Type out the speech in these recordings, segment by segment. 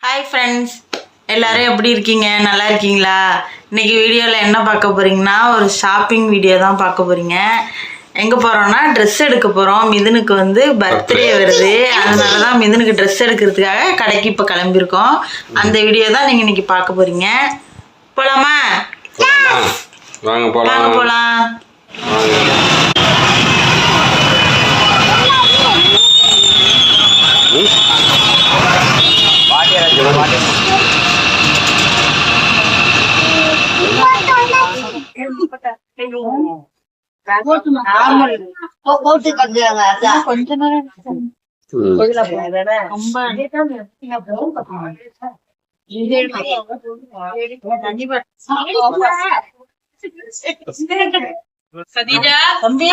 Hi friends, எல்லோரும் எப்படி இருக்கீங்க? நல்லா இருக்கீங்களா? இன்றைக்கி வீடியோவில் என்ன பார்க்க போகிறீங்கன்னா, ஒரு ஷாப்பிங் வீடியோ தான் பார்க்க போகிறீங்க. எங்கே போகிறோன்னா ட்ரெஸ் எடுக்க போகிறோம். மிதுனுக்கு வந்து பர்த்டே வருது. அதனால தான் மிதுனுக்கு ட்ரெஸ் எடுக்கிறதுக்காக கடைக்கு இப்போ கிளம்பியிருக்கோம். அந்த வீடியோ தான் நீங்கள் இன்றைக்கி பார்க்க போகிறீங்க. போகலாமா? வாங்க போகலாம். கொஞ்ச நேரம் சதீஜா தம்பி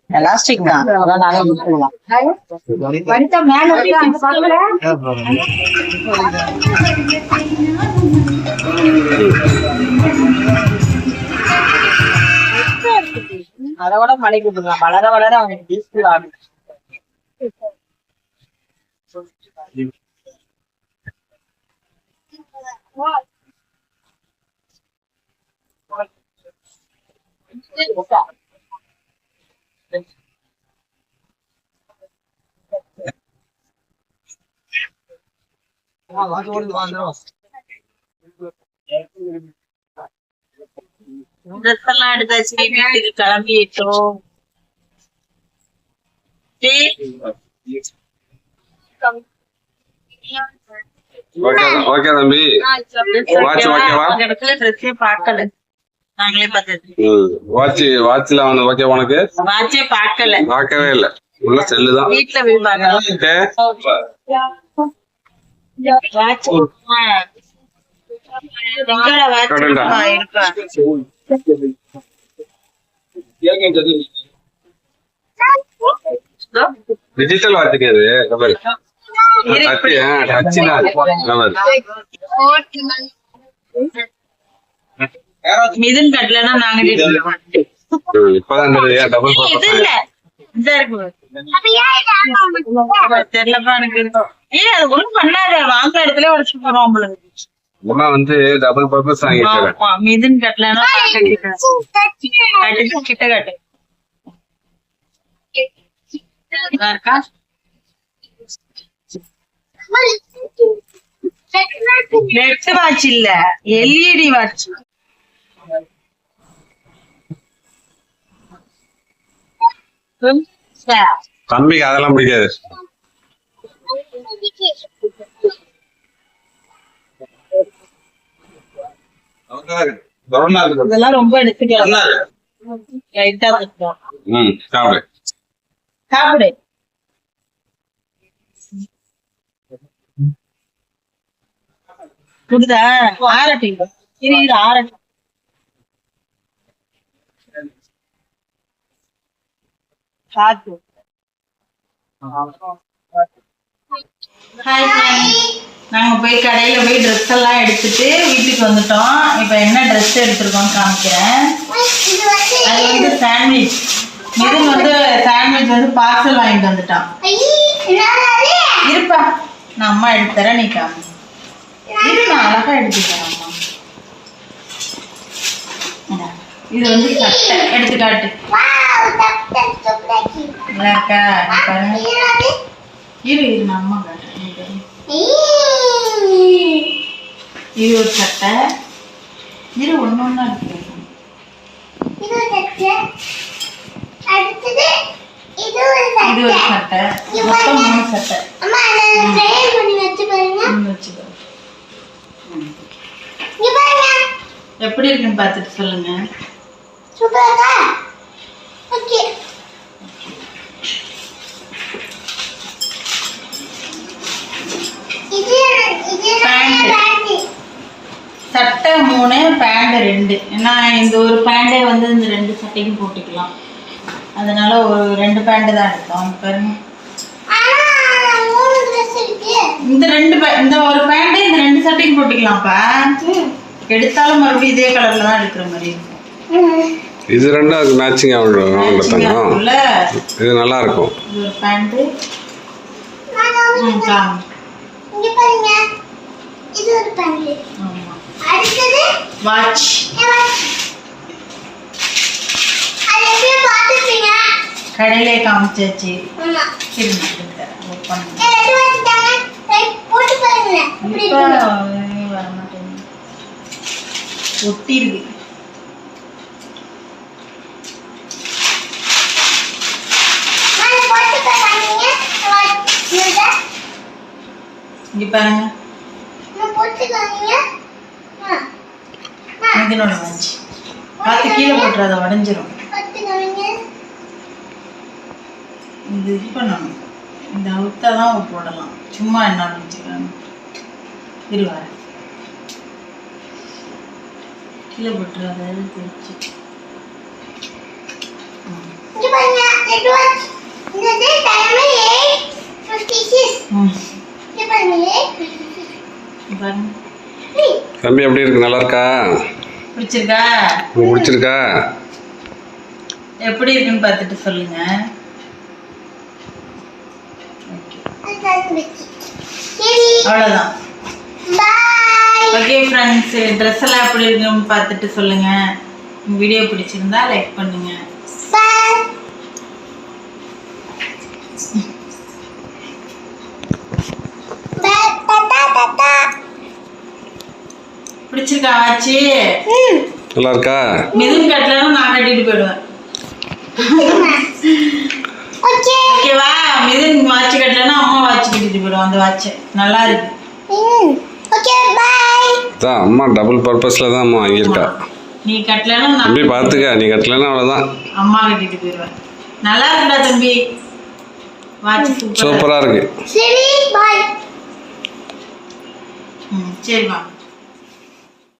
எலாஸ்டிக் தான், அதான் நாங்க விட்டுருவோம். அதை விட மலைக்கு விட்டுருலாம். வளர வளர அவனுக்கு யூஸ்ஃபுல் ஆகும். ட்ரெஸ் எல்லாம் எடுத்தாச்சு, வீட்டுக்கு கிளம்பிட்டோம். ஓகே தம்பி, வாட்ச் ஓகேவா? ட்ரெஸ்ஸே பார்க்கல, நாங்களே பார்த்தது. வாட்ச்ல வந்து ஓகே உனக்கு? வாட்சே பார்க்கவே இல்ல, உள்ள செல்லு தான். வீட்டுல போய் பார்க்கலாம். டிஜிட்டல் வாட்சுக்கு அது மிதுன் கட்டலன்னா நாங்க இப்பதான் தெரியலப்பா எனக்கு. ஏன் அது ஒண்ணும் பண்ணாத, வாங்குற இடத்துல உடச்சு போறோம். உங்களுக்கு வந்து டபுள் பர்பஸ் வாங்கிட்டேன். மிதுன் கட்டலன்னா கிட்ட காட்டு இருக்கா. ரெட் வாட்ச் இல்ல, எல்இடி வாட்ச். தம்பிக்கு அதெல்லாம் பிடிக்காது. இதெல்லாம் ரொம்ப எடுத்துக்கலாம். சாப்பிடு. புரியுதா? ஆரட்டி இது ஆரட்டி. நாங்க போய் கடையில போய் ட்ரெஸ் எல்லாம் எடுத்துட்டு வீட்டுக்கு வந்துட்டோம். இப்ப என்ன ட்ரெஸ் எடுத்திருக்கோம்னு காமிக்கிறேன். அது வந்து சாண்ட்விச். மிதுன் வந்து சாண்ட்விச் வந்து பார்சல் வாங்கிட்டு வந்துட்டான். இருப்பா, நான் அம்மா எடுத்து தரேன், நீ காமி. நான் அழகா எடுத்துக்கிறேன் அம்மா. இது வந்து சட்டை, எடுத்துக்காட்டு. நல்லா இருக்கா? இரு நான் அம்மா காட்டுறேன். இது ஒரு சட்டை. இரு ஒண்ணு ஒண்ணா இருக்கு. இது ஒரு சட்டை, மொத்தம் 3 சட்டை. எப்படி இருக்குன்னு பார்த்துட்டு சொல்லுங்க. இது சட்டை 3 பேண்ட் 2. ஏன்னா இந்த ஒரு பேண்டே வந்து இந்த 2 சட்டைக்கும் போட்டுக்கலாம். அதனால ஒரு 2 பேண்ட் தான் எடுத்தோம். பாருங்க இந்த ஒரு பேண்ட் இந்த 2 சட்டைக்கும் போட்டுக்கலாம்ப்பா. எடுத்தாலும் மறுபடியும் இதே கலர்ல தான் எடுக்கிற மாதிரி இருக்கும். இது ரெண்டும் அதுக்கு மேட்சிங் ஆகும். இது நல்லா இருக்கும். இது ஒரு பேண்ட். இங்க பாருங்க, இது ஒரு பேண்ட். ஆமா. அடுத்தது வாட்ச். அது எப்படி பாத்துட்டீங்க? கடையிலே காமிச்சாச்சு. ஆமா. இருங்க ஓபன் எடுத்து வச்சிட்டாங்க. போட்டு பாருங்க. இப்படி இப்ப இருக்கு. வர மாட்டேங்குது. ஒட்டி இருக்கு. நான் போட்டு பாருங்க. வாட்ச். இங்க பாருங்க. நான் போட்டு பாருங்க. இதனோட வாட்ச். பார்த்து கீழே போட்டுறாத உடைஞ்சிரும். போட்டு பாருங்க. இது பண்ணணும். இந்த அவுத்தா தான் போடலாம். சும்மா என்ன வச்சுக்கலாம். இருவார கீழே போட்டுறாத தெரிச்சு. இங்க பாருங்க, ரெட் வாட்ச். இந்த டைம் 8:56. இங்க பாருங்க. பாருங்க. தம்பி எப்படி இருக்கு? நல்லா இருக்கா? பிடிச்சிருக்கா? உங்களுக்கு பிடிச்சிருக்கா? எப்படி இருக்குன்னு பார்த்துட்டு சொல்லுங்க. அவ்வளோதான். ஓகே ஃப்ரெண்ட்ஸ், ட்ரெஸ் எல்லாம் எப்படி இருக்குன்னு பார்த்துட்டு சொல்லுங்க. வீடியோ பிடிச்சிருந்தா லைக் பண்ணுங்க. பிடிச்சிருக்கா ஆச்சு? நல்லா இருக்கா? மிதுன் கட்டலாம் நான் கட்டிட்டு போயிடுவேன். ஓகேவா? மிதுன் வாட்ச் கட்டலன்னா அம்மா வாட்ச் கட்டிட்டு போயிடுவோம். அந்த வாட்ச் நல்லா இருக்கு. Okay bye. அதான் அம்மா டபுள் பர்பஸ்ல தான் அம்மா வாங்கியிருக்கா. நீ கட்டலன்னா நான் தம்பி பார்த்துக்க, நீ கட்டலன்னா அவ்வளோதான். அம்மா கட்டிட்டு போயிடுவேன். நல்லா இருக்குடா தம்பி. வாட்ச் சூப்பரா இருக்கு. சரி பை. சரி வா.